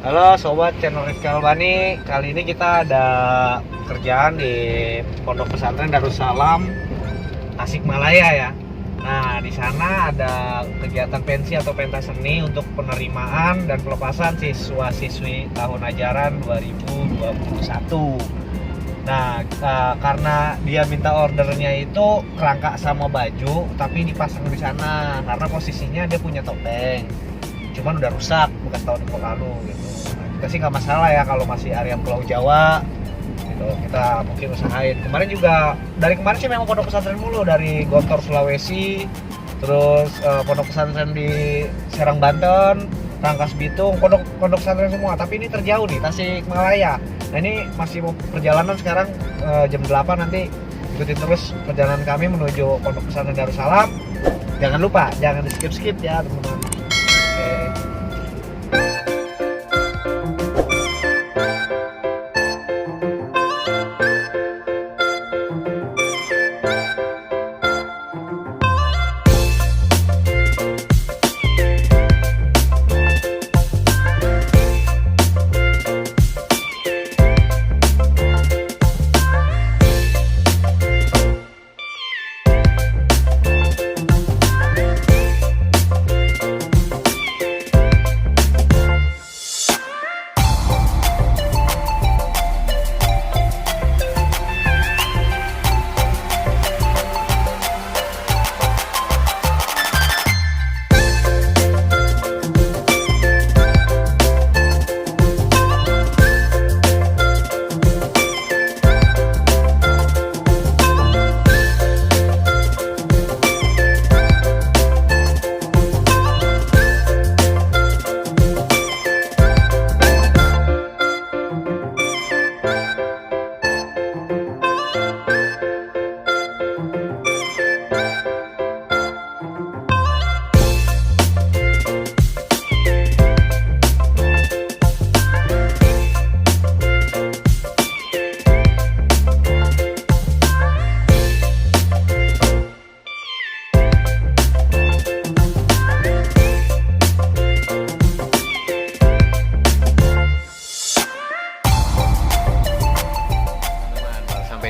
Halo sobat channel Rifki Albani. Kali ini kita ada kerjaan di Pondok Pesantren Darussalam Tasikmalaya ya. Nah, di sana ada kegiatan pensi atau pentas seni untuk penerimaan dan pelepasan siswa-siswi tahun ajaran 2021. Nah, karena dia minta ordernya itu kerangka sama baju, tapi dipasang di sana karena posisinya dia punya topeng. Cuman udah rusak bekas tahun lalu gitu. Nah, kita sih nggak masalah ya kalau masih area Pulau Jawa gitu, kita mungkin usahain. Kemarin juga dari kemarin sih memang pondok pesantren mulu, dari Gontor Sulawesi, terus pondok pesantren di Serang Banten, Rangkas Bitung, pondok pesantren semua. Tapi ini terjauh nih, Tasikmalaya. Nah ini masih mau perjalanan sekarang jam 8, nanti ikutin terus perjalanan kami menuju pondok pesantren Darussalam. Jangan lupa, jangan di skip ya teman-teman.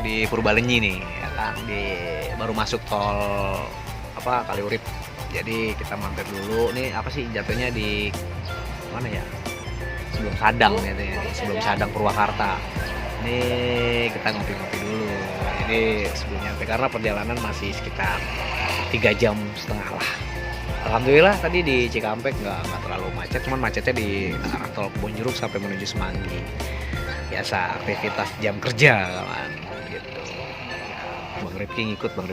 Di Purbalenyi nih ya kan, baru masuk tol Kaliurip. Jadi kita mampir dulu nih, jatuhnya di mana ya, sebelum Sadang ya, sebelum Sadang Purwakarta. Ini kita ngopi-ngopi dulu. Jadi sebelum nyampe, karena perjalanan masih sekitar 3,5 jam lah. Alhamdulillah tadi di Cikampek nggak terlalu macet, cuman macetnya di arah tol Kebonjeruk sampai menuju Semanggi. Biasa aktivitas jam kerja kan gitu. Bang Rifki ngikut, Bang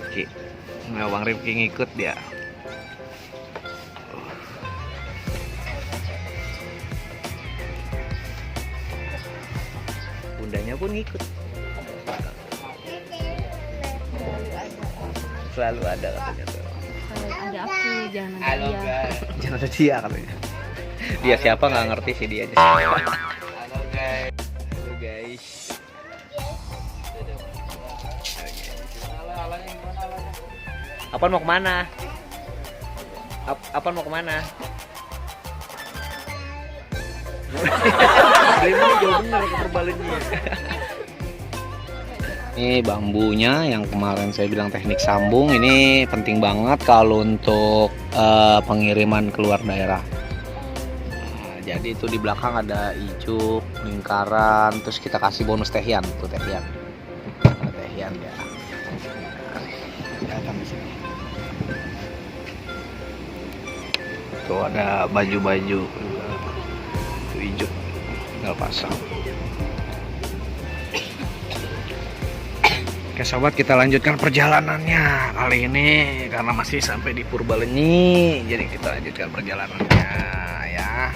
Rifki ngikut dia. Bundanya pun ngikut. Selalu ada katanya tuh. Kalau ada aku jangan ada dia. Jangan ada dia katanya. Dia siapa nggak ngerti sih dia. Halo guys. Apaan mau kemana? Apaan mau kemana? Ini jauh bener ke Purbalenyi. Ini bambunya yang kemarin saya bilang teknik sambung, ini penting banget kalau untuk pengiriman keluar daerah. Nah, jadi itu di belakang ada ijuk, lingkaran, terus kita kasih bonus tehian, tuh tehian. Ada tehian ya. Kelihatan di sini. Tuh ada baju-baju juga. Tuh ijuk, tinggal pasang. Oke sobat, kita lanjutkan perjalanannya kali ini karena masih sampai di Purbalenyi, jadi kita lanjutkan perjalanannya ya.